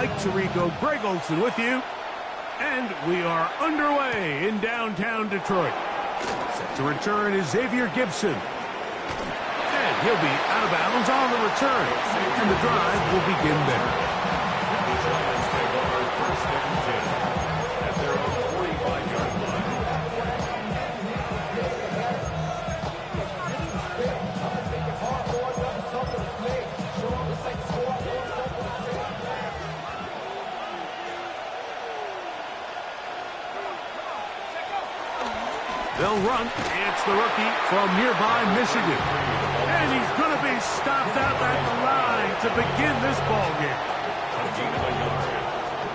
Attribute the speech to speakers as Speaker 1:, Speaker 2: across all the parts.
Speaker 1: Mike Tirico, Greg Olson with you. And we are underway in downtown Detroit. Set to return is Xavier Gibson. And he'll be out of bounds on the return. And the drive will begin there. They'll run. It's the rookie from nearby Michigan. And he's going to be stopped out at the line to begin this ball game.
Speaker 2: A gain of a yard.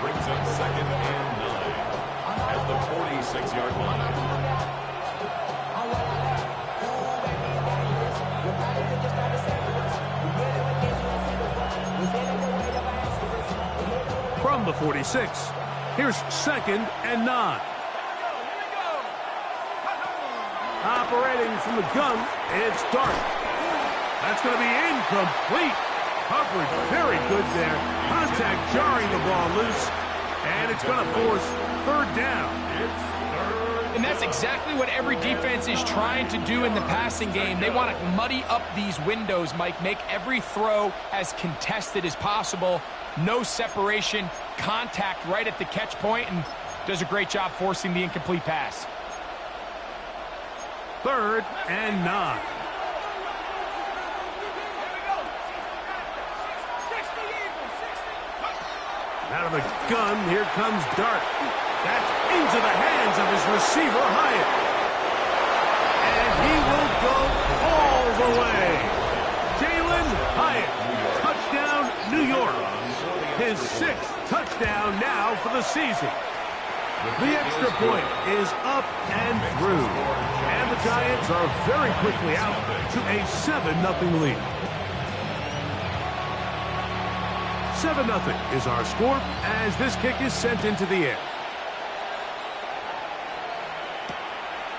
Speaker 2: Brings up 2nd and 9 at the 46-yard line.
Speaker 1: From the 46, here's 2nd and 9. Operating from the gun, it's Dart. That's going to be incomplete. Coverage very good there. Contact jarring the ball loose. And it's going to force 3rd down.
Speaker 3: And that's exactly what every defense is trying to do in the passing game. They want to muddy up these windows, Mike. Make every throw as contested as possible. No separation, contact right at the catch point, and does a great job forcing the incomplete pass.
Speaker 1: 3rd and 9. Out of the gun, here comes Dart. That's into the hands of his receiver, Hyatt. And he will go all the way. Jalen Hyatt, touchdown, New York. His 6th touchdown now for the season. The extra point is up and through. And the Giants are very quickly out to a 7-0 lead. 7-0 is our score as this kick is sent into the air.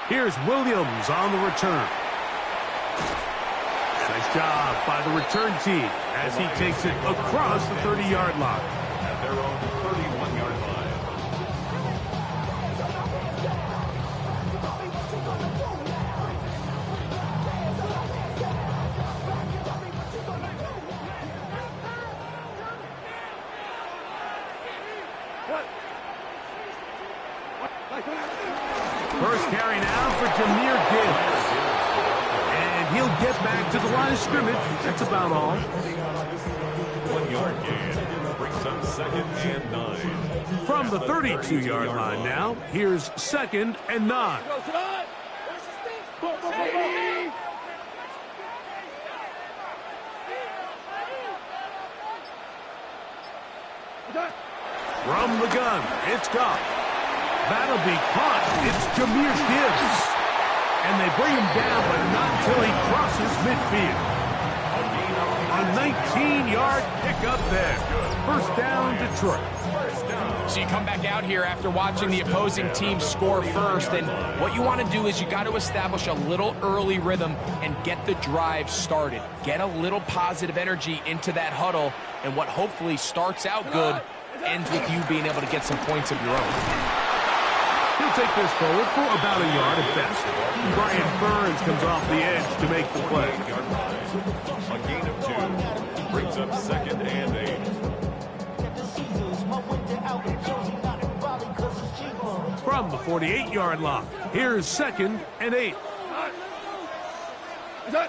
Speaker 1: Here's Williams on the return. Nice job by the return team as he takes it across the 30-yard line.
Speaker 2: At their own 31-yard line.
Speaker 1: First carry now for Jahmyr Gibbs. And he'll get back to the line of scrimmage. That's about all.
Speaker 2: 1-yard gain. Brings up 2nd and 9.
Speaker 1: From the 32-yard line now, here's 2nd and 9. From the gun, it's Goff. That'll be caught. It's Jahmyr Gibbs. And they bring him down, but not until he crosses midfield. A 19-yard pickup there. 1st down, Detroit.
Speaker 3: So you come back out here after watching the opposing team score first, and what you want to do is you got to establish a little early rhythm and get the drive started. Get a little positive energy into that huddle, and what hopefully starts out good ends with you being able to get some points of your own.
Speaker 1: He'll take this forward for about a yard at best. Brian Burns comes off the edge to make the play.
Speaker 2: A gain of 2. Brings up 2nd and 8.
Speaker 1: From the 48-yard line, here's 2nd and 8. That's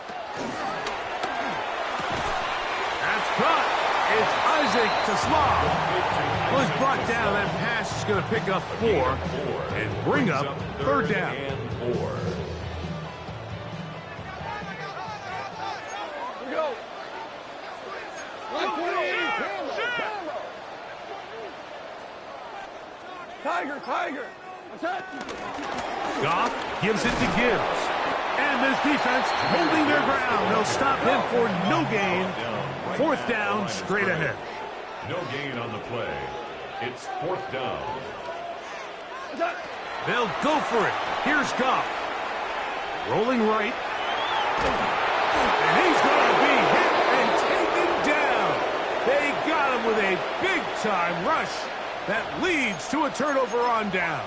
Speaker 1: caught. It's Isaac Taslav. Well, he's brought down. That pass is going to pick up 4 and bring up 3rd down.
Speaker 2: And 4.
Speaker 4: Tiger.
Speaker 1: Goff gives it to Gibbs. And this defense holding their ground. They'll stop him for no gain. 4th down, straight ahead.
Speaker 2: No gain on the play. It's 4th down.
Speaker 1: They'll go for it. Here's Goff. Rolling right. And he's going to be hit and taken down. They got him them with a big-time rush that leads to a turnover on downs.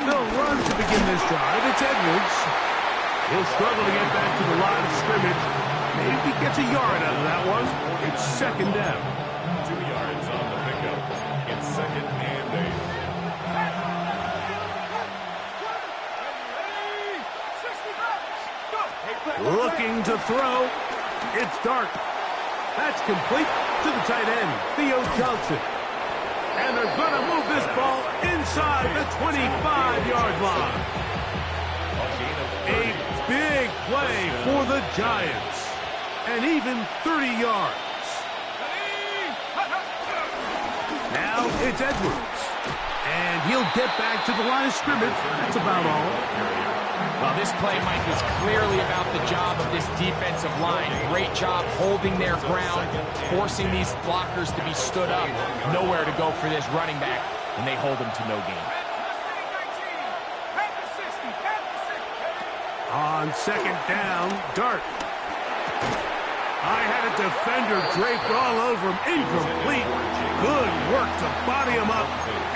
Speaker 1: They'll run to begin this drive. It's Edwards. He'll struggle to get back to the line of scrimmage. Maybe gets a yard out of that one. It's second down.
Speaker 2: 2 yards on the pickup. It's second and
Speaker 1: 8. Looking to throw. It's Dart. That's complete to the tight end, Theo Johnson. And they're going to move this ball inside the 25-yard line. A big play for the Giants. And even 30 yards. Now it's Edwards. And he'll get back to the line of scrimmage. That's about all.
Speaker 3: Well, this play, Mike, is clearly about the job of this defensive line. Great job holding their ground, forcing these blockers to be stood up. Nowhere to go for this running back, and they hold him to no gain.
Speaker 1: On second down, Dart. I had a defender draped all over him. Incomplete. Good work to body him up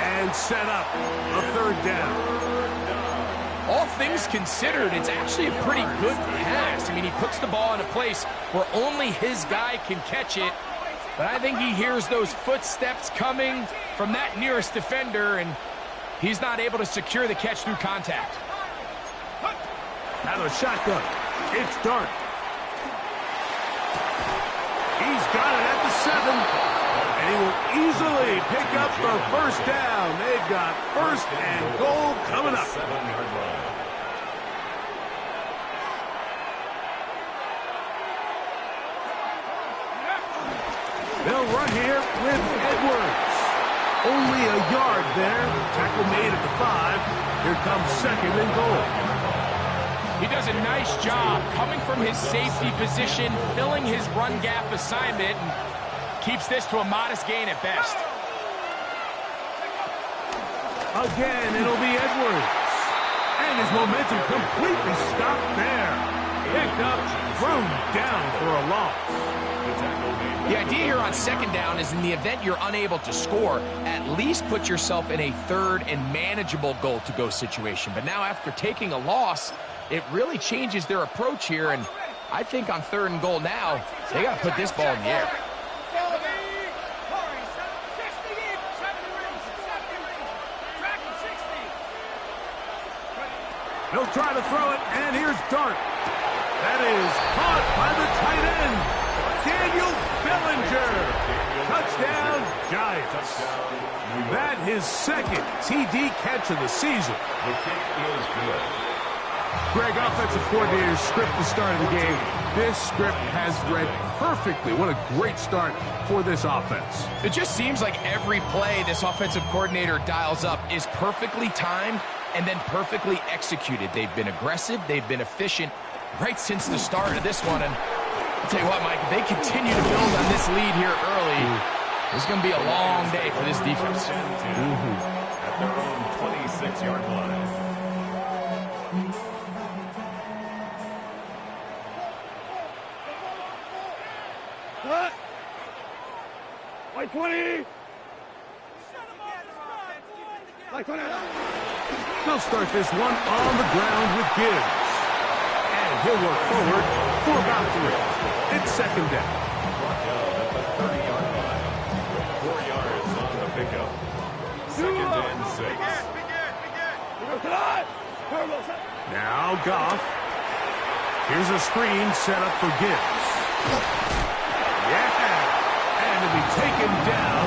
Speaker 1: and set up a third down.
Speaker 3: All things considered, it's actually a pretty good pass. I mean, he puts the ball in a place where only his guy can catch it. But I think he hears those footsteps coming from that nearest defender, and he's not able to secure the catch through contact.
Speaker 1: Now the shotgun. It's Dart. He's got it at the 7. And he will easily pick up the first down. They've got first and goal coming up.
Speaker 2: 7-yard line.
Speaker 1: They'll run here with Edwards. Only a yard there. Tackle made at the 5. Here comes second and goal.
Speaker 3: He does a nice job coming from his safety position, filling his run gap assignment, and keeps this to a modest gain at best.
Speaker 1: Again, it'll be Edwards. And his momentum completely stopped there. Picked up, thrown down for a loss.
Speaker 3: The idea here on second down is in the event you're unable to score, at least put yourself in a third and manageable goal-to-go situation. But now after taking a loss, it really changes their approach here, and I think on third and goal now, they got to put this ball in the air.
Speaker 1: They'll try to throw it, and here's Dart. That is caught by the tight end, Daniel Bellinger. Touchdown, Giants. That his second TD catch of the season.
Speaker 2: The kick is good.
Speaker 1: Greg, offensive coordinator's script the start of the game. This script has read perfectly. What a great start for this offense.
Speaker 3: It just seems like every play this offensive coordinator dials up is perfectly timed and then perfectly executed. They've been aggressive, they've been efficient right since the start of this one. And I'll tell you what, Mike, if they continue to build on this lead here early, it's going to be a long day for this defense.
Speaker 2: At their own 26-yard line.
Speaker 1: Like 20. Like 20. They'll start this one on the ground with Gibbs. And he'll work forward for about 3. It's second down.
Speaker 2: Brought down at the 30-yard line. 4 yards on the pickup. Second and 6.
Speaker 1: Now Goff. Here's a screen set up for Gibbs. Yeah. And to be taken down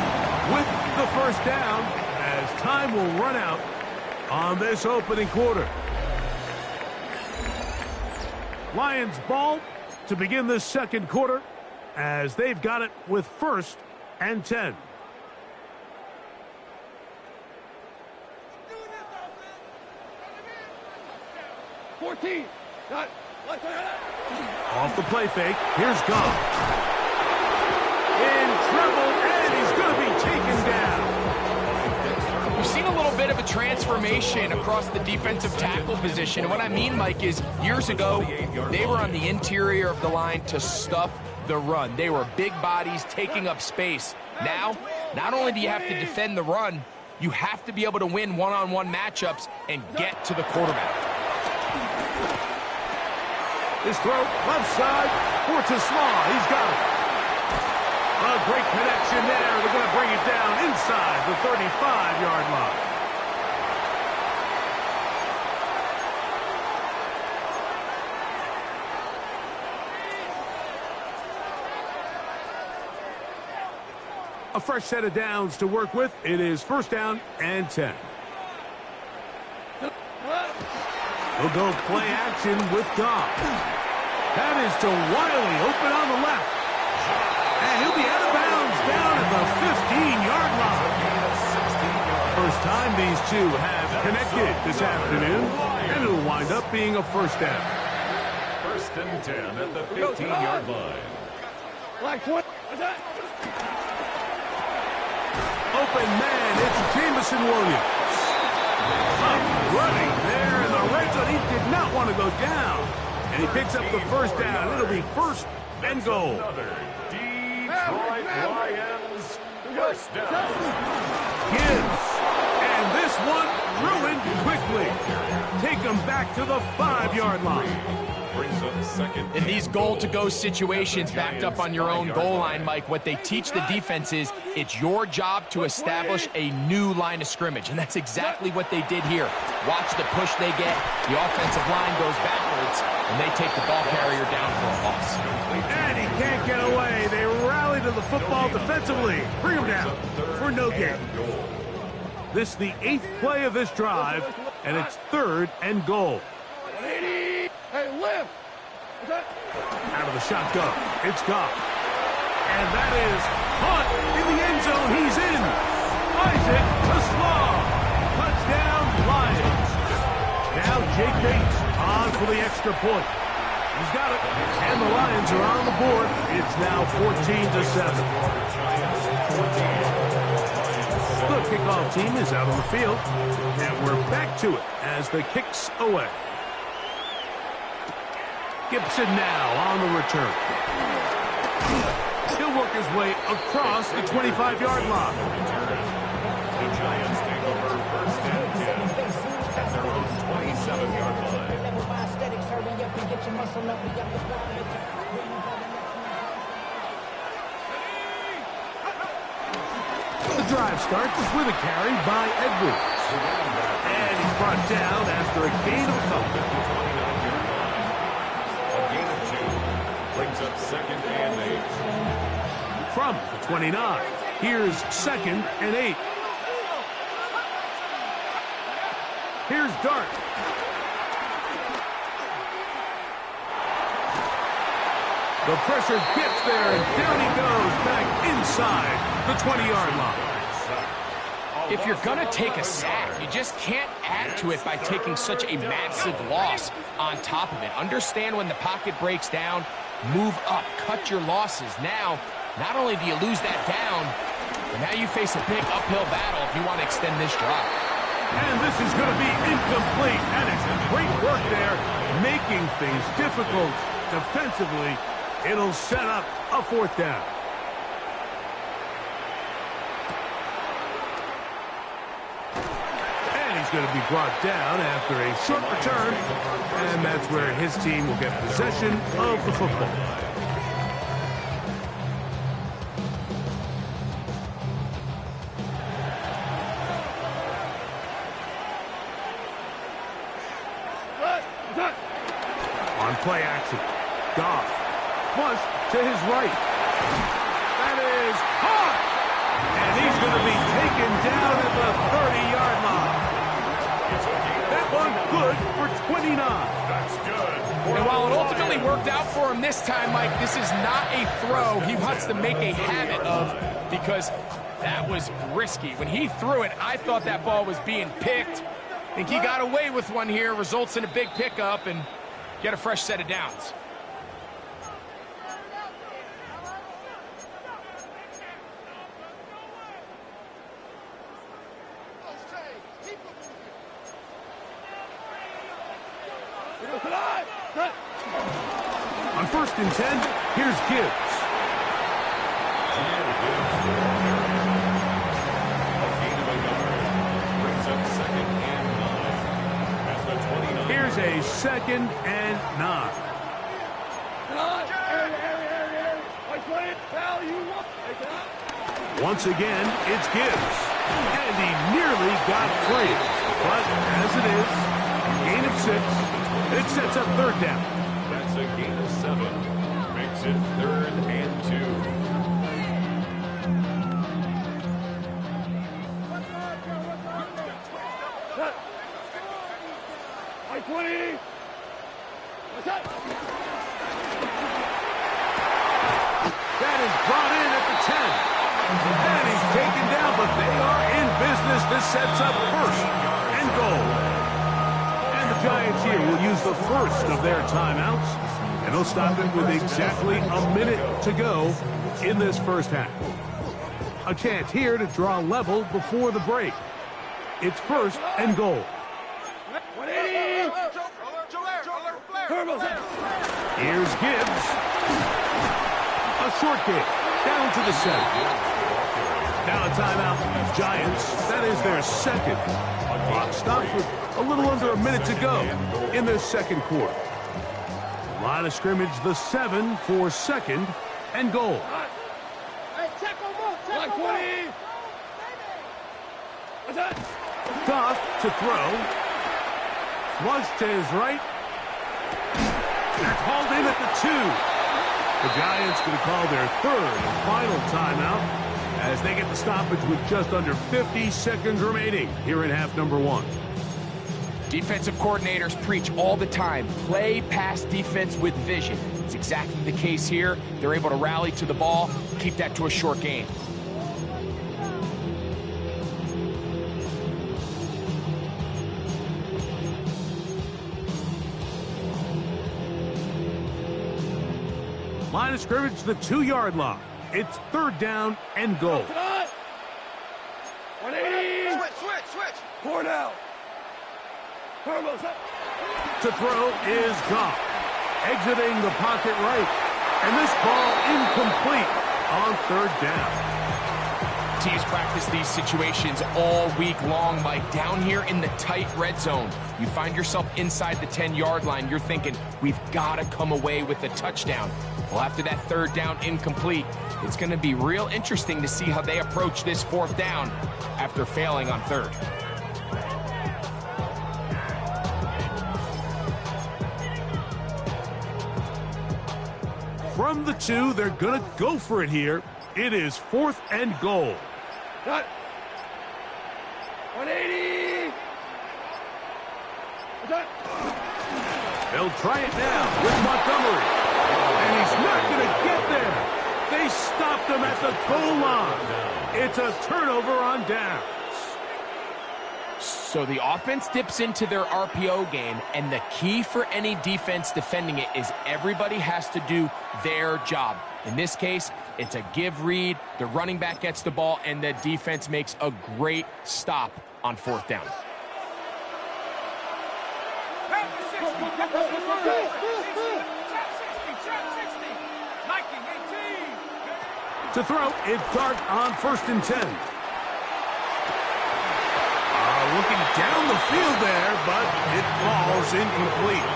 Speaker 1: with the first down as time will run out on this opening quarter. Lions ball to begin this second quarter as they've got it with first and 10. Off the play fake, here's Goff. In trouble, and he's going to be taken down.
Speaker 3: We've seen a little bit of a transformation across the defensive tackle position. And what I mean, Mike, is years ago, they were on the interior of the line to stuff the run. They were big bodies taking up space. Now, not only do you have to defend the run, you have to be able to win one-on-one matchups and get to the quarterback.
Speaker 1: His throw, left side, Fortis-Lau, he's got it. A great connection there. They're going to bring it down inside the 35-yard line. A fresh set of downs to work with. It is first down and 10. He'll go play action with Goff. That is to Wiley, open on the left. And he'll be out of bounds down at the 15-yard line. First time these two have connected this afternoon, and it'll wind up being a first down.
Speaker 2: First and 10 at the 15-yard line.
Speaker 1: Open man, it's Jameson Williams. Running there in the red zone. He did not want to go down. And he picks up the first down. It'll be first and goal.
Speaker 2: Another Detroit Lions first down.
Speaker 1: Gibbs. And this one ruined quickly. Take him back to the 5-yard line.
Speaker 2: Brings up second.
Speaker 3: In these goal-to-go situations backed up on your own goal line, Mike, what they teach the defense is it's your job to establish a new line of scrimmage, and that's exactly what they did here. Watch the push they get. The offensive line goes backwards, and they take the ball carrier down for a loss.
Speaker 1: And he can't get away. They rally to the football defensively. Bring him down for no gain. This is the 8th play of this drive, and it's third and goal. Out of the shotgun, it's Goff. And that is caught in the end zone. He's in. Isaac Tasslaw. Touchdown, Lions. Now Jake Bates on for the extra point. He's got it. And the Lions are on the board. It's now 14-7. The kickoff team is out on the field. And we're back to it as the kick's away. Gibson now on the return. He'll work his way across the 25-yard line.
Speaker 2: The Giants take over first and 10 at their own 27-yard line.
Speaker 1: The drive starts with a carry by Edwards. And he's brought down after a gain of a couple.
Speaker 2: Brings up second and 8.
Speaker 1: From the 29, here's second and 8. Here's Dart. The pressure gets there, and down he goes back inside the 20-yard line.
Speaker 3: If you're going to take a sack, you just can't add to it by taking such a massive loss on top of it. Understand when the pocket breaks down, move up, cut your losses. Now, not only do you lose that down, but now you face a big uphill battle if you want to extend this drive.
Speaker 1: And this is going to be incomplete, and it's great work there, making things difficult defensively. It'll set up a fourth down. And he's going to be brought down after a short return, and that's where his team will get possession of the football. On play action, Goff flush to his right. That is hard, and he's going to be taken down at the 30-yard line. That one good for 29.
Speaker 2: That's good.
Speaker 3: And while it ultimately worked out for him this time, Mike, this is not a throw he wants to make a habit of, because that was risky. When he threw it, I thought that ball was being picked. I think he got away with one here, results in a big pickup, and get a fresh set of downs.
Speaker 1: On 1st and 10, here's Gibbs. Here's a 2nd and 9. Once again, it's Gibbs. And he nearly got free. But as it is, gain of 6, it sets up 3rd down.
Speaker 2: That's a gain of 7. Makes it 3rd and 2.
Speaker 1: That is brought in at the 10. And he's taken down, but they are in business. This sets up 1st and goal. And the Giants here will use the first of their timeouts. And they'll stop it with exactly a minute to go in this first half. A chance here to draw level before the break. It's 1st and goal. Here's Gibbs. A short kick down to the center. Now a timeout, Giants. That is their 2nd. Clock stops with a little under a minute to go in the 2nd quarter. Line of scrimmage, the 7 for 2nd and goal. Goff to throw. Flush to his right. That's hauled in at the 2. The Giants going to call their 3rd and final timeout as they get the stoppage with just under 50 seconds remaining here in half number 1.
Speaker 3: Defensive coordinators preach all the time, play pass defense with vision. It's exactly the case here. They're able to rally to the ball, keep that to a short game.
Speaker 1: Line of scrimmage, the 2-yard line. It's 3rd down and goal.
Speaker 4: 180. Switch. Four now.
Speaker 1: To throw is Goff. Exiting the pocket right. And this ball incomplete on 3rd down.
Speaker 3: Teams practice these situations all week long, Mike. Down here in the tight red zone, you find yourself inside the 10-yard line. You're thinking, we've got to come away with a touchdown. Well, after that 3rd down incomplete, it's going to be real interesting to see how they approach this 4th down after failing on 3rd.
Speaker 1: From the 2, they're going to go for it here. It is 4th and goal.
Speaker 4: Cut. 180.
Speaker 1: They'll try it now with Montgomery. And he's not going to get there. They stopped him at the goal line. It's a turnover on downs.
Speaker 3: So the offense dips into their RPO game, and the key for any defense defending it is everybody has to do their job. In this case, it's a give read, the running back gets the ball, and the defense makes a great stop on 4th down.
Speaker 1: To throw, it's Dart on 1st and 10. Looking down the field there, but it falls incomplete.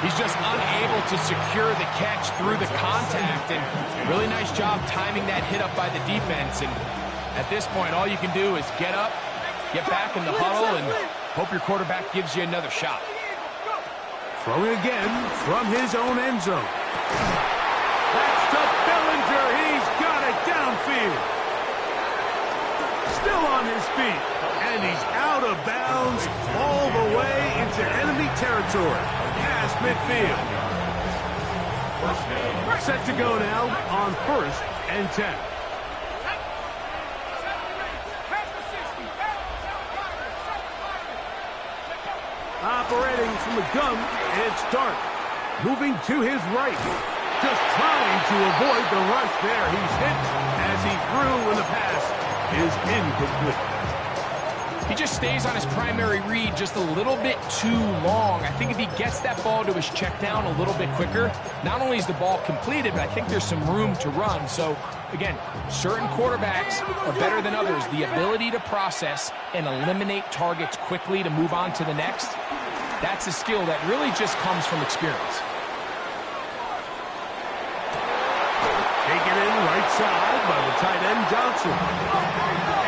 Speaker 3: He's just unable to secure the catch through the contact, and really nice job timing that hit up by the defense. And at this point, all you can do is get up, get back in the huddle, and hope your quarterback gives you another shot.
Speaker 1: Throwing again from his own end zone. That's to Bellinger. He's got it downfield. Still on his feet. And he's out of bounds all the way into enemy territory. Past midfield. Set to go now on 1st and 10. Operating from the gun, it's Dart. Moving to his right. Just trying to avoid the rush there. He's hit as he threw when the pass is incomplete.
Speaker 3: He just stays on his primary read just a little bit too long. I think if he gets that ball to his check down a little bit quicker, not only is the ball completed, but I think there's some room to run. So, again, certain quarterbacks are better than others. The ability to process and eliminate targets quickly to move on to the next, that's a skill that really just comes from experience.
Speaker 1: Taken in right side by the tight end, Johnson.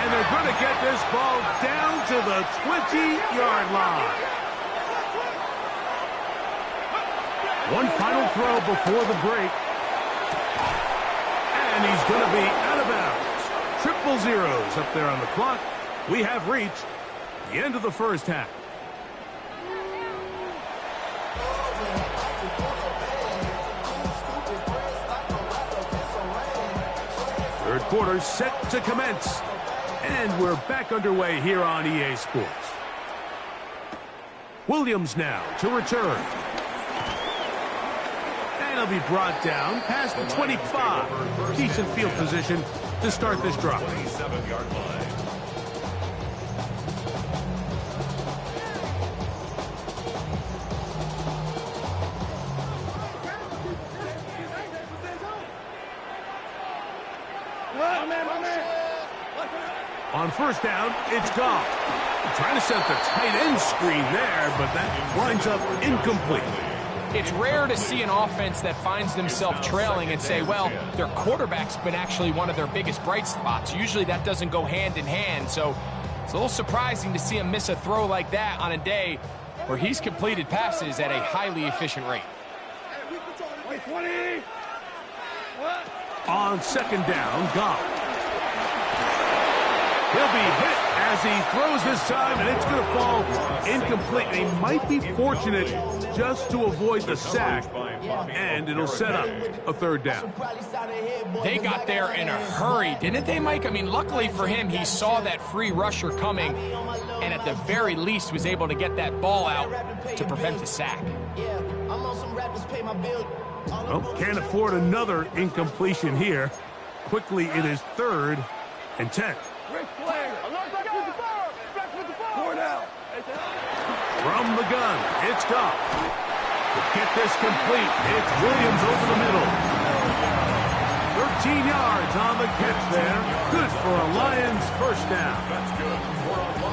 Speaker 1: And they're going to get this ball down to the 20-yard line. One final throw before the break. And he's going to be out of bounds. Triple zeros up there on the clock. We have reached the end of the first half. Third quarter set to commence. And we're back underway here on EA Sports. Williams now to return. And he'll be brought down past the 25. Decent field position to start this drive.
Speaker 2: 27-yard line.
Speaker 1: On first down, it's Goff. Trying to set the tight end screen there, but that winds up incomplete.
Speaker 3: It's rare to see an offense that finds themselves trailing and say, well, their quarterback's been actually one of their biggest bright spots. Usually that doesn't go hand in hand, so it's a little surprising to see him miss a throw like that on a day where he's completed passes at a highly efficient rate.
Speaker 1: On second down, Goff. He'll be hit as he throws this time, and it's going to fall incomplete. He might be fortunate just to avoid the sack, and it'll set up a third down.
Speaker 3: They got there in a hurry, didn't they, Mike? I mean, luckily for him, he saw that free rusher coming, and at the very least was able to get that ball out to prevent the sack.
Speaker 1: Well, can't afford another incompletion here. Quickly, it is 3rd and 10. From the gun, it's Goff. To get this complete, it's Williams over the middle. 13 yards on the catch there. Good for a Lions first down.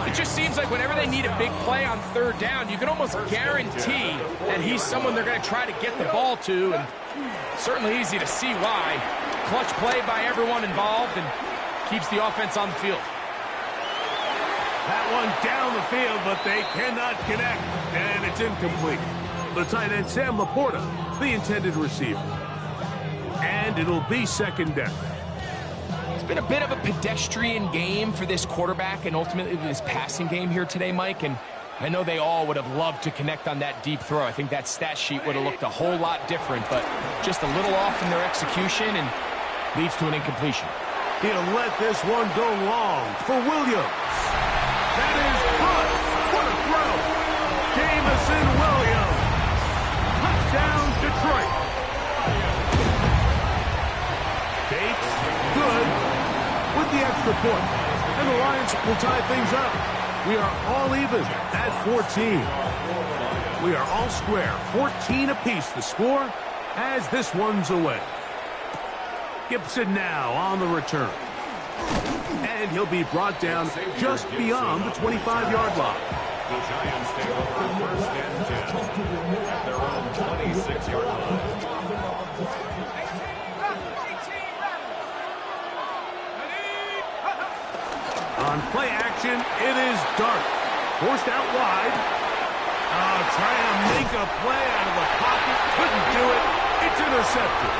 Speaker 3: It just seems like whenever they need a big play on third down, you can almost guarantee that he's someone they're going to try to get the ball to, and certainly easy to see why. Clutch play by everyone involved and keeps the offense on the field.
Speaker 1: That one down the field, but they cannot connect, and it's incomplete. The tight end, Sam Laporta, the intended receiver. And it'll be second down.
Speaker 3: It's been a bit of a pedestrian game for this quarterback and ultimately this passing game here today, Mike, and I know they all would have loved to connect on that deep throw. I think that stat sheet would have looked a whole lot different, but just a little off in their execution and leads to an incompletion.
Speaker 1: He'll let this one go long for Williams. That is good. What a throw. Jamison Williams. Touchdown, Detroit. Bates, good with the extra point. And the Lions will tie things up. We are all even at 14. We are all square. 14 apiece the score as this one's away. Gibson now on the return. And he'll be brought down just beyond the 25-yard line.
Speaker 2: The Giants take over first and 10 at their own 26-yard line.
Speaker 1: On play action, it is Dart. Forced out wide. Trying to make a play out of the pocket. Couldn't do it. It's intercepted.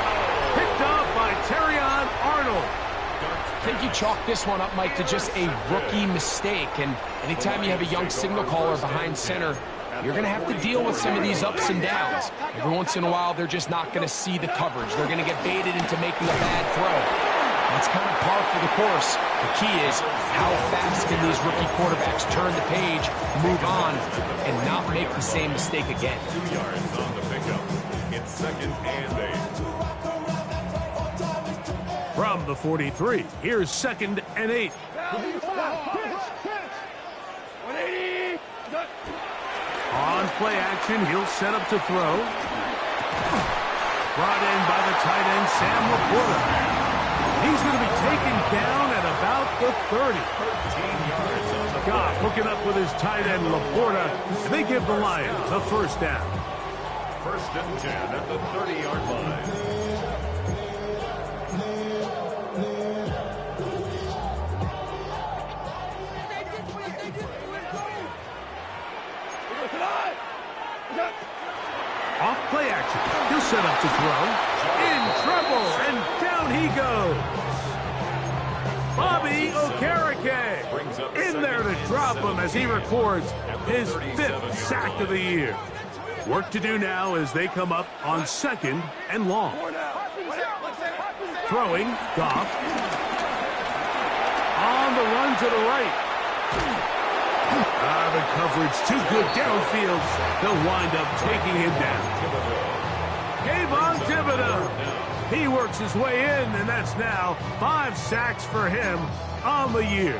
Speaker 1: Picked up by Terrion Arnold.
Speaker 3: I think you chalk this one up, Mike, to just a rookie mistake. And anytime you have a young signal caller behind center, you're going to have to deal with some of these ups and downs. Every once in a while, they're just not going to see the coverage. They're going to get baited into making a bad throw. That's kind of par for the course. The key is how fast can these rookie quarterbacks turn the page, move on, and not make the same mistake again.
Speaker 2: 2 yards on the pickup. It's 2nd and 8.
Speaker 1: From the 43, here's 2nd and 8. On play action, he'll set up to throw. Brought in by the tight end, Sam Laporta. He's going to be taken down at about the 30.
Speaker 2: 13 yards on the
Speaker 1: Goff hooking up with his tight end, Laporta, and they give the Lions a first down.
Speaker 2: 1st and 10 at the 30-yard line.
Speaker 1: Off play action. He'll set up to throw. In trouble, and down he goes. Bobby Okereke in there to drop him as he records his 5th sack of the year. Work to do now as they come up on 2nd and long. Throwing, Goff. On the run to the right. The coverage too good downfield. They'll wind up taking him down. Kayvon Thibodeaux. He works his way in, and that's now 5 sacks for him on the year.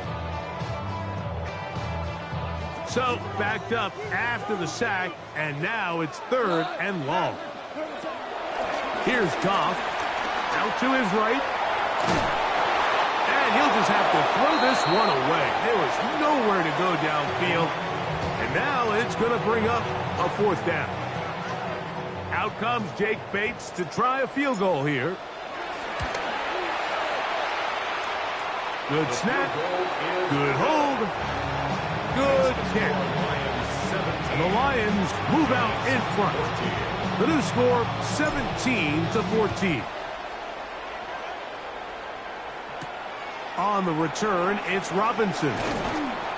Speaker 1: So, backed up after the sack, and now it's 3rd and long. Here's Goff. Out to his right. And he'll just have to throw this one away. There was nowhere to go downfield. And now it's going to bring up a 4th down. Out comes Jake Bates to try a field goal here. Good snap. Good hold. Good kick. And the Lions move out in front. The new score, 17-14. On the return, it's Robinson.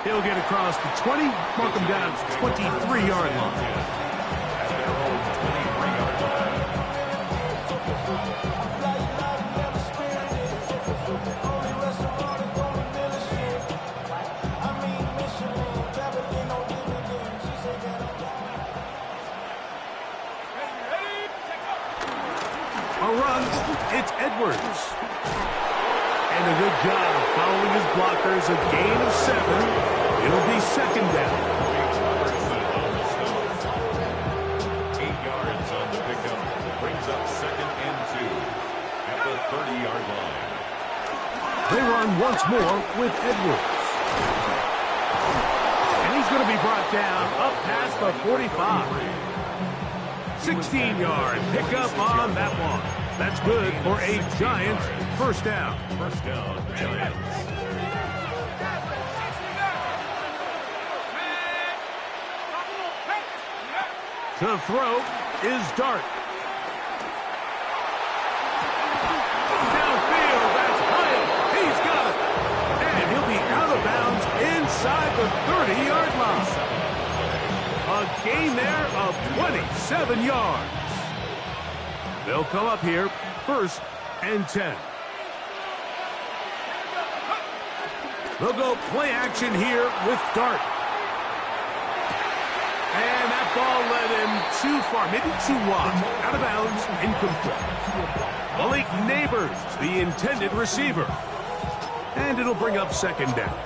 Speaker 1: He'll get across the 20, mark him down to the 23-yard line. A run, it's Edwards. And a good job following his blockers, a gain of 7. It'll be 2nd down.
Speaker 2: 8 yards on the pickup. Brings up 2nd and 2 at the 30-yard line.
Speaker 1: They run once more with Edwards. And he's going to be brought down up past the 45. 16-yard pickup on that one. That's good for a Giants first down.
Speaker 2: First down, Giants.
Speaker 1: To throw is Dart. Downfield, that's Hyatt. He's got it. And he'll be out of bounds inside the 30-yard line. A gain there of 27 yards. They'll come up here, 1st and 10. They'll go play action here with Dart. And that ball led him too far, maybe too wide. Out of bounds, incomplete. Malik Neighbors, the intended receiver. And it'll bring up 2nd down.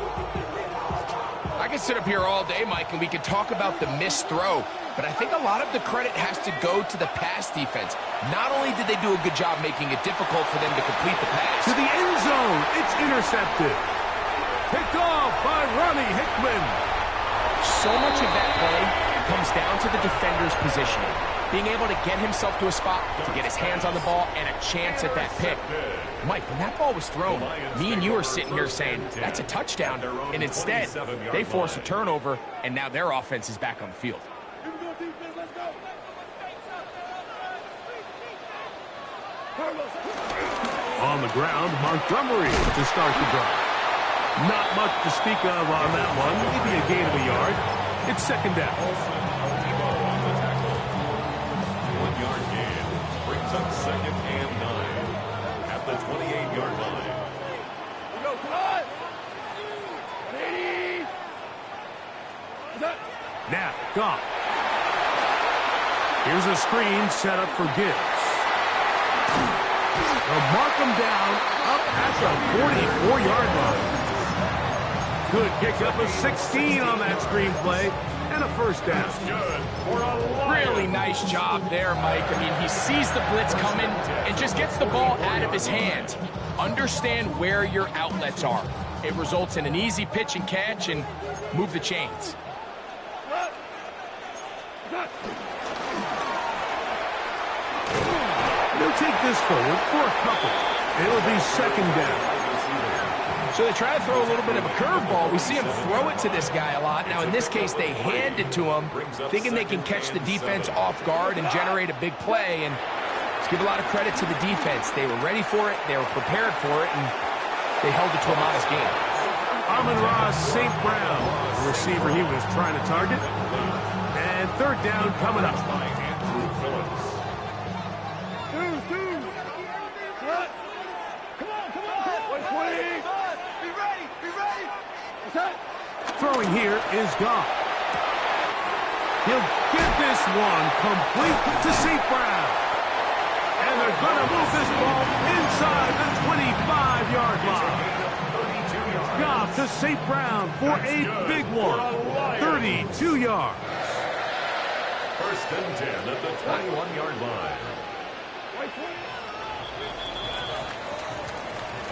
Speaker 3: I could sit up here all day, Mike, and we could talk about the missed throw, but I think a lot of the credit has to go to the pass defense. Not only did they do a good job making it difficult for them to complete the pass.
Speaker 1: To the end zone, it's intercepted. Picked off by Ronnie Hickman.
Speaker 3: So much of that play comes down to the defender's positioning. Being able to get himself to a spot, to get his hands on the ball, and a chance at that pick. Mike, when that ball was thrown, me and you are sitting here saying, that's a touchdown. And instead, they force a turnover, and now their offense is back on the field.
Speaker 1: On the ground, Montgomery to start the drive. Not much to speak of on that one. Maybe a gain of a yard. It's 2nd down.
Speaker 2: 1-yard gain. Brings up 2nd and 9 at the 28-yard line.
Speaker 1: Now, Goff. Here's a screen set up for Gibbs. They'll mark him down up at the 44-yard line. Good pickup of 16 on that screenplay, and a first down.
Speaker 3: Really nice job there, Mike. I mean, he sees the blitz coming and just gets the ball out of his hands. Understand where your outlets are. It results in an easy pitch and catch and move the chains.
Speaker 1: They'll take this forward for a couple. It'll be second down.
Speaker 3: So they try to throw a little bit of a curveball. We see him throw it to this guy a lot. Now, in this case, they hand it to him, thinking they can catch the defense off guard and generate a big play. And let's give a lot of credit to the defense. They were ready for it, they were prepared for it, and they held it to a modest gain.
Speaker 1: Amon-Ra St. Brown, the receiver he was trying to target. And third down coming up. Throwing here is Goff. He'll get this one complete to St. Brown. And they're going to move this ball inside the 25-yard line. Goff to St. Brown for a big one. 32 yards.
Speaker 2: First and 10 at the 21-yard line.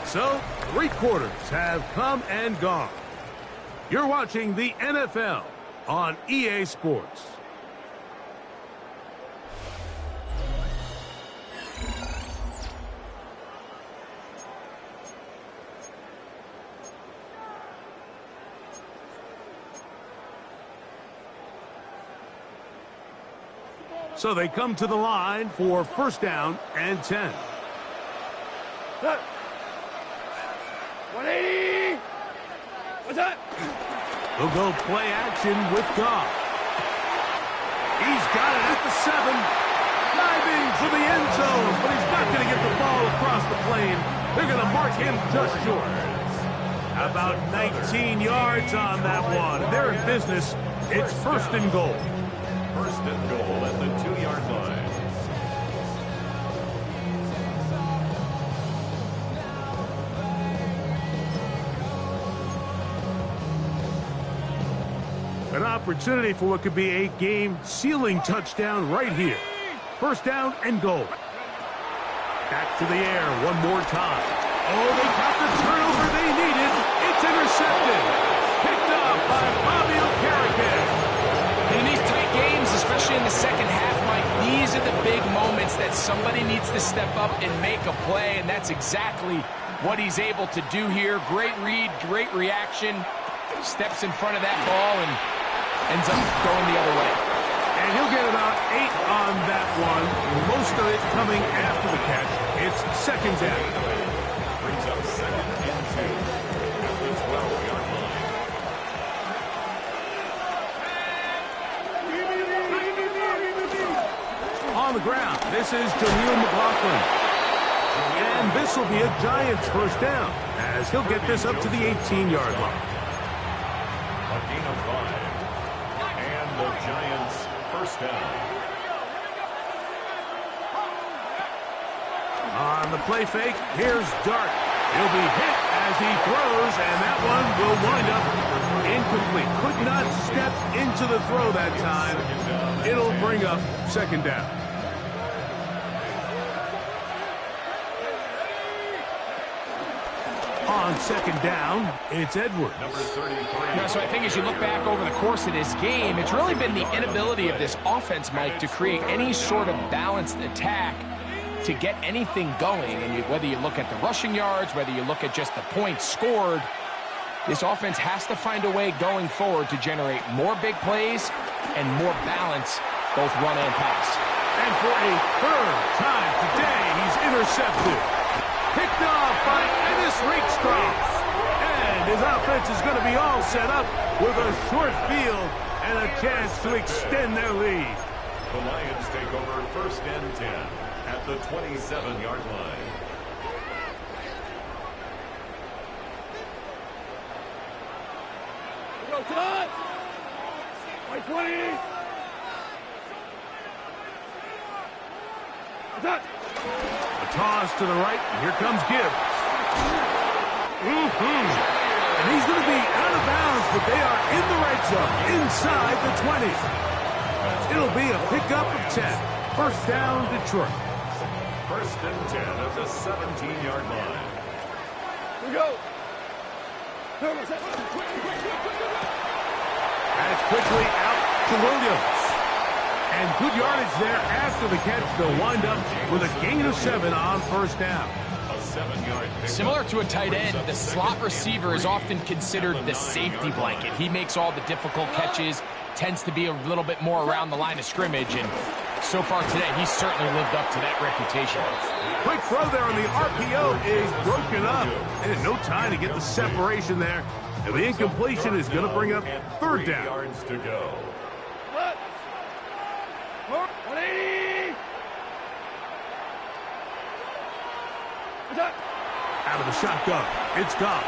Speaker 1: So, 3 quarters have come and gone. You're watching the NFL on EA Sports. So they come to the line for first down and 10.
Speaker 4: 180! What's that?
Speaker 1: They'll go play action with Goff. He's got it at the 7. Diving for the end zone, but he's not going to get the ball across the plane. They're going to mark him just short. About 19 yards on that one. They're in business. It's first and goal.
Speaker 2: First and goal at the 2-yard line.
Speaker 1: An opportunity for what could be a game-sealing touchdown right here. First down and goal. Back to the air one more time. Oh, they got the turnover they needed. It's intercepted. Picked up by Bobby Okereke.
Speaker 3: In these tight games, especially in the second half, Mike, these are the big moments that somebody needs to step up and make a play, and that's exactly what he's able to do here. Great read, great reaction. Steps in front of that ball and ends up going the other way.
Speaker 1: And he'll get about 8 on that one. Most of it coming after the catch. It's second down.
Speaker 2: Brings up second and 2 at the 12-yard line.
Speaker 1: On the ground, this is Jaleel McLaughlin. And this will be a Giants first down, as he'll get this up to the 18-yard line.
Speaker 2: A gain of 5. And the Giants first down.
Speaker 1: On the play fake, here's Dart. He'll be hit as he throws, and that one will wind up incomplete. Could not step into the throw that time. It'll bring up second down. On second down, it's Edwards.
Speaker 2: Number 33.
Speaker 3: No, so I think as you look back over the course of this game, it's really been the inability of this offense, Mike, to create any sort of balanced attack to get anything going. And whether you look at the rushing yards, whether you look at just the points scored, this offense has to find a way going forward to generate more big plays and more balance, both run and pass.
Speaker 1: And for a third time today, he's intercepted. Picked off by Ennis Rakestraw. And his offense is going to be all set up with a short field and a chance to extend their lead.
Speaker 2: The Lions take over first and 10 at the 27-yard line.
Speaker 4: Go, Todd! White 20! Attack!
Speaker 1: A toss to the right. Here comes Gibbs. And he's going to be out of bounds, but they are in the red zone, inside the 20. It'll be a pickup of 10. First down, Detroit.
Speaker 2: First and 10 at the 17-yard line.
Speaker 4: Here we go.
Speaker 1: Pass quickly out to Williams. And good yardage there after the catch. They'll wind up with a gain of 7 on first down.
Speaker 2: A 7-yard pickup.
Speaker 3: Similar to a tight end, the slot receiver is often considered the safety blanket. He makes all the difficult catches, tends to be a little bit more around the line of scrimmage, and so far today, he's certainly lived up to that reputation.
Speaker 1: Quick throw there on the RPO is broken up. And no time to get the separation there. And the incompletion is going to bring up third
Speaker 2: 3
Speaker 1: down.
Speaker 2: yards to go.
Speaker 4: 180. What's that?
Speaker 1: Out of the shotgun, it's Goff.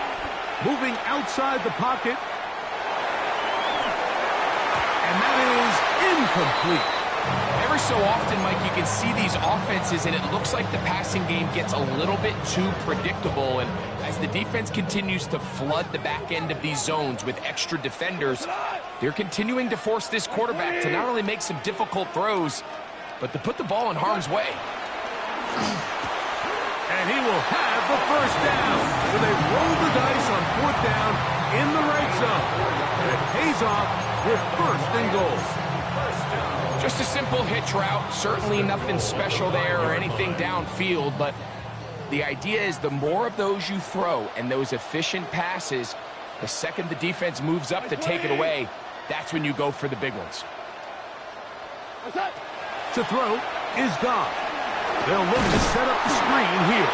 Speaker 1: Moving outside the pocket. And that is incomplete.
Speaker 3: Every so often, Mike, you can see these offenses, and it looks like the passing game gets a little bit too predictable. And as the defense continues to flood the back end of these zones with extra defenders, they're continuing to force this quarterback to not only make some difficult throws, but to put the ball in harm's way.
Speaker 1: And he will have the first down. So they roll the dice on fourth down in the red zone. And it pays off with first and goal.
Speaker 3: Just a simple hitch route, certainly nothing special there or anything downfield, but the idea is the more of those you throw and those efficient passes, the second the defense moves up to take it away, that's when you go for the big ones.
Speaker 4: What's that?
Speaker 1: To throw is Goff. They'll look to set up the screen here.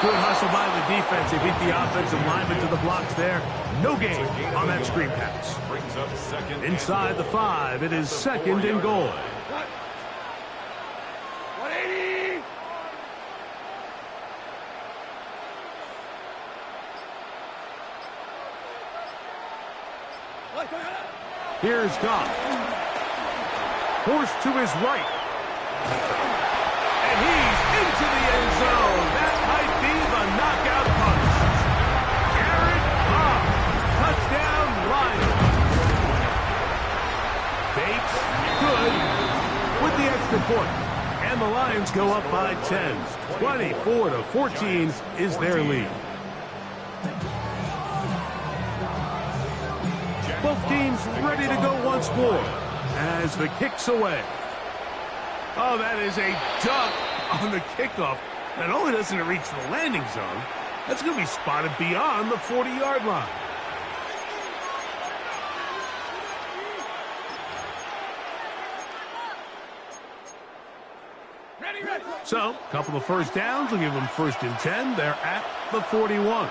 Speaker 1: Good hustle by the defense. They beat the offensive lineman to the blocks there. No gain on that screen pass.
Speaker 2: Brings up second.
Speaker 1: Inside the 5, it is second and goal.
Speaker 4: 180.
Speaker 1: Here's Goff. Forced to his right. And he's into the end zone. That might be the knockout punch. Jared Goff. Touchdown, Lions. Bates, good, with the extra point. And the Lions go up by 10. 24-14 is their lead. Both teams ready to go once more as the kick's away. Oh, that is a dunk on the kickoff. Not only doesn't it reach the landing zone, that's going to be spotted beyond the 40-yard line. So, a couple of first downs will give them first and 10. They're at the 41.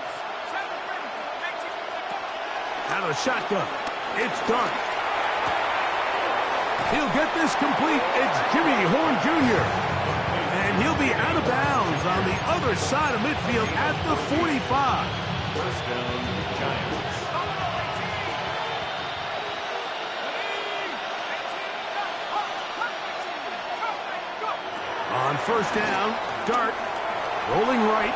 Speaker 1: Out of the shotgun, it's Dart. He'll get this complete. It's Jimmy Horn Jr. And he'll be out of bounds on the other side of midfield at the 45.
Speaker 2: First down, Giants.
Speaker 1: On first down, Dart rolling right.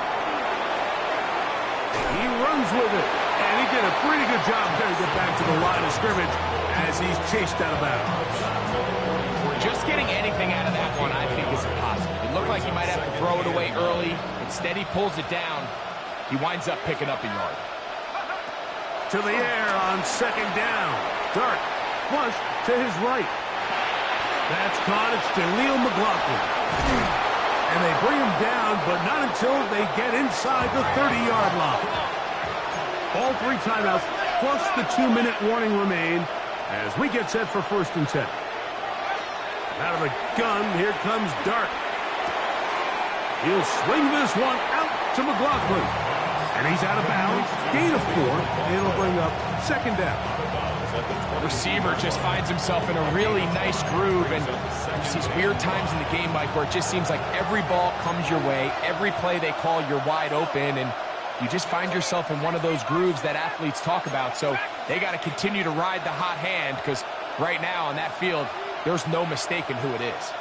Speaker 1: He runs with it. And he did a pretty good job there to get back to the line of scrimmage as he's chased out of bounds.
Speaker 3: Just getting anything out of that one, I think, is a positive. It looked like he might have to throw it away early. Instead, he pulls it down. He winds up picking up a yard.
Speaker 1: To the air on second down. Dart flush to his right. That's caught. It's Jaleel McLaughlin. And they bring him down, but not until they get inside the 30-yard line. All 3 timeouts, plus the 2-minute warning remain as we get set for first and 10. Out of the gun, here comes Dart. He'll swing this one out to McLaughlin. And he's out of bounds. Gain of 4. It'll bring up second down.
Speaker 3: Receiver just finds himself in a really nice groove, and there's these weird times in the game, Mike, where it just seems like every ball comes your way. Every play they call, you're wide open, and you just find yourself in one of those grooves that athletes talk about. So they got to continue to ride the hot hand, because right now on that field, there's no mistaking who it is.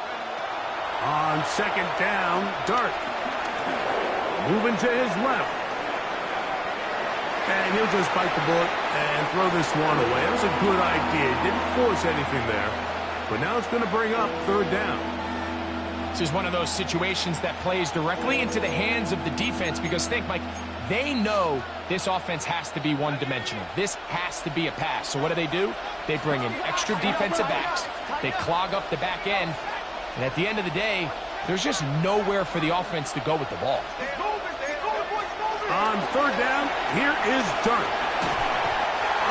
Speaker 1: On second down, Dart moving to his left. And he'll just bite the bullet and throw this one away. It was a good idea. He didn't force anything there. But now it's going to bring up third down.
Speaker 3: This is one of those situations that plays directly into the hands of the defense because think, Mike, they know this offense has to be one-dimensional. This has to be a pass. So what do? They bring in extra defensive backs. They clog up the back end. And at the end of the day, there's just nowhere for the offense to go with the ball.
Speaker 1: On third down, here is Dart.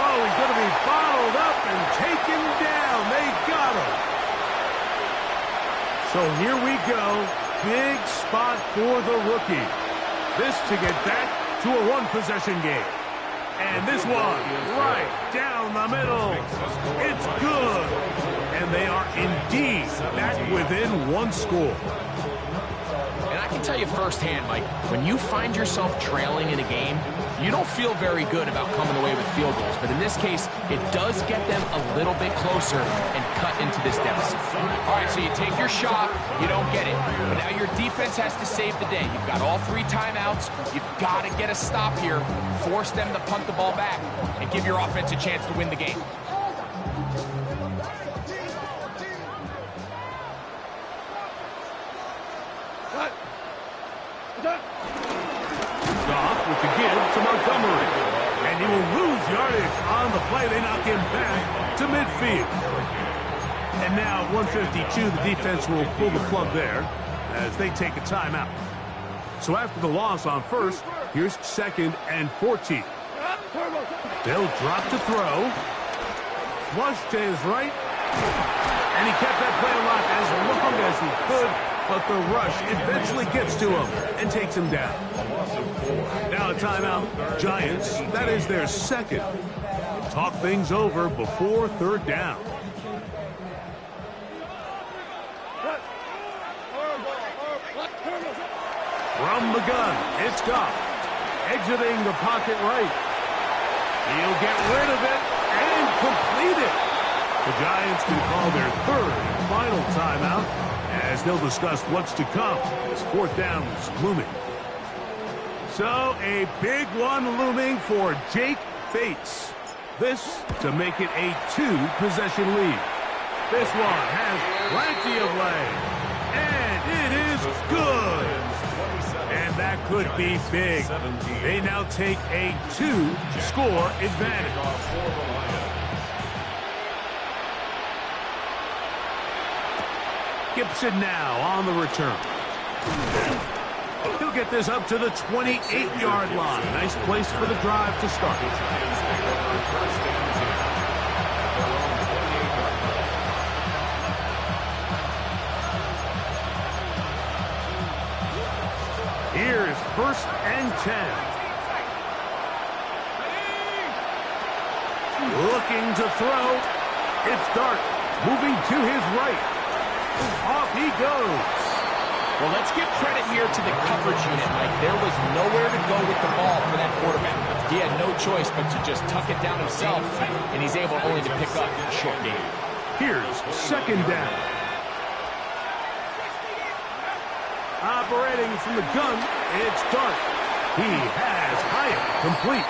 Speaker 1: Oh, he's going to be bottled up and taken down. They got him. So here we go. Big spot for the rookie. This to get back to a one-possession game. And this one right down the middle. It's good. And they are indeed back within one score.
Speaker 3: And I can tell you firsthand, Mike, when you find yourself trailing in a game, you don't feel very good about coming away with field goals. But in this case, it does get them a little bit closer and cut into this deficit. All right, so you take your shot, you don't get it. But now your defense has to save the day. You've got all 3 timeouts. You've got to get a stop here, force them to punt the ball back, and give your offense a chance to win the game.
Speaker 1: Goff with the give to Montgomery. And he will lose yardage on the play. They knock him back to midfield. And now at 152, the defense will pull the plug there as they take a timeout. So after the loss on first, here's 2nd and 14. They'll drop to throw. Flush to his right. And he kept that play alive as long as he could. But the rush eventually gets to him and takes him down. Now a timeout. Giants, that is their 2nd. Talk things over before third down. From the gun, it's Goff. Exiting the pocket right. He'll get rid of it and complete it. The Giants can call their 3rd and final timeout as they'll discuss what's to come as fourth down is looming. So a big one looming for Jake Bates. This to make it a 2-possession lead. This one has plenty of leg. And it is good. And that could be big. They now take a 2-score advantage. Gibson now on the return. He'll get this up to the 28-yard line. Nice place for the drive to start. Here's 1st and 10. Looking to throw. It's Dart moving to his right. Off he goes.
Speaker 3: Well, let's give credit here to the coverage unit, Mike. There was nowhere to go with the ball for that quarterback. He had no choice but to just tuck it down himself, and he's able only to pick up a short gain.
Speaker 1: Here's 2nd down. Operating from the gun, it's Dart. He has Hyatt complete.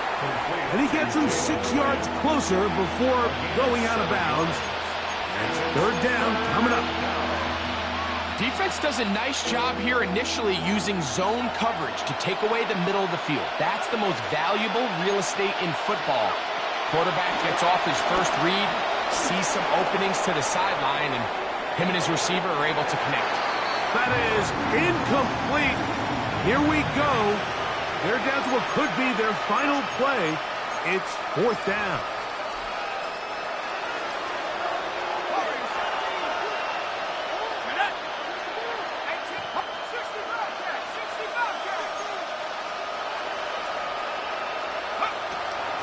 Speaker 1: And he gets him 6 yards closer before going out of bounds. It's third down coming up.
Speaker 3: Defense does a nice job here initially using zone coverage to take away the middle of the field. That's the most valuable real estate in football. Quarterback gets off his first read, sees some openings to the sideline, and him and his receiver are able to connect.
Speaker 1: That is incomplete. Here we go. They're down to what could be their final play. It's 4th down.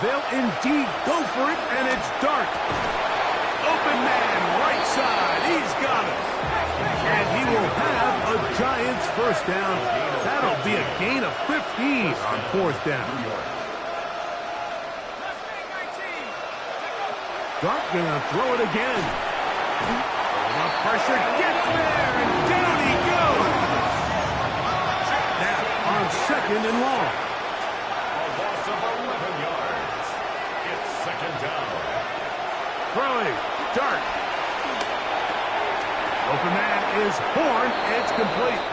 Speaker 1: They'll indeed go for it, and it's Dart. Open man, right side. He's got it. And he will have a Giants first down. That'll be a gain of 15 on 4th down. Dart gonna throw it again. The pressure gets there, and down he goes. Now on 2nd and long.
Speaker 2: A loss of 11 yards. second down.
Speaker 1: Throwing. Dart. Open man is Horn. It's complete.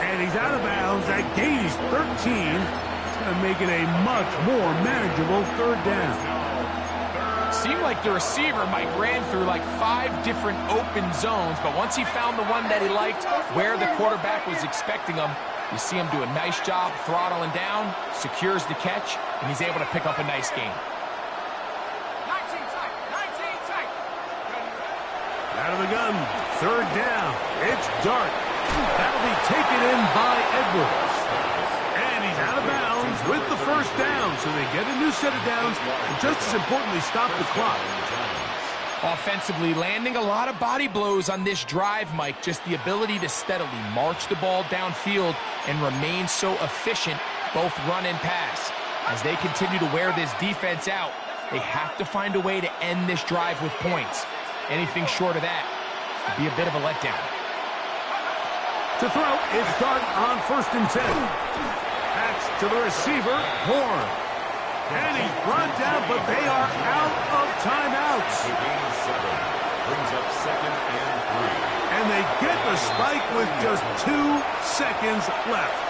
Speaker 1: And he's out of bounds. That gain is 13. It's going to make it a much more manageable third down.
Speaker 3: Seemed like the receiver, Mike, ran through like 5 different open zones, but once he found the one that he liked, where the quarterback was expecting him, you see him do a nice job throttling down, secures the catch, and he's able to pick up a nice gain.
Speaker 4: 19 tight.
Speaker 1: Out of the gun, third down. It's Dart. That'll be taken in by Edwards. And he's out of bounds with the first down, so they get a new set of downs, and just as importantly, stop the clock.
Speaker 3: Offensively, landing a lot of body blows on this drive, Mike. Just the ability to steadily march the ball downfield and remain so efficient, both run and pass. As they continue to wear this defense out, they have to find a way to end this drive with points. Anything short of that would be a bit of a letdown.
Speaker 1: To throw, it's Dart on 1st and 10. That's to the receiver, Horn. And he's brought down, but they are out of timeouts.
Speaker 2: The gain of 7 brings up second and 3.
Speaker 1: And they get the spike with just 2 seconds left.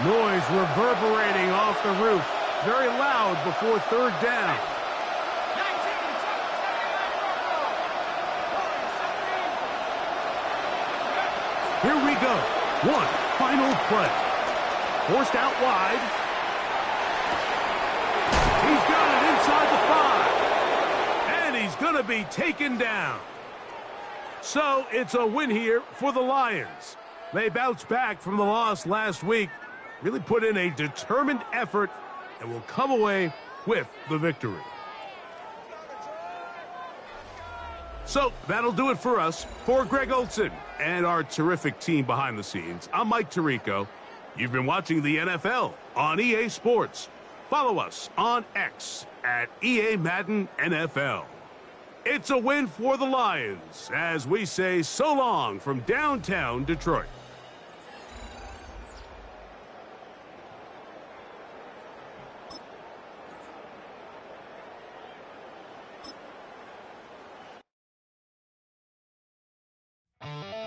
Speaker 1: Noise reverberating off the roof. Very loud before third down. Here we go. One final play. Forced out wide. He's got it inside the 5. And he's going to be taken down. So it's a win here for the Lions. They bounced back from the loss last week. Really put in a determined effort and will come away with the victory. So that'll do it for us. For Greg Olsen and our terrific team behind the scenes, I'm Mike Tirico. You've been watching the NFL on EA Sports. Follow us on X at EA Madden NFL. It's a win for the Lions as we say so long from downtown Detroit.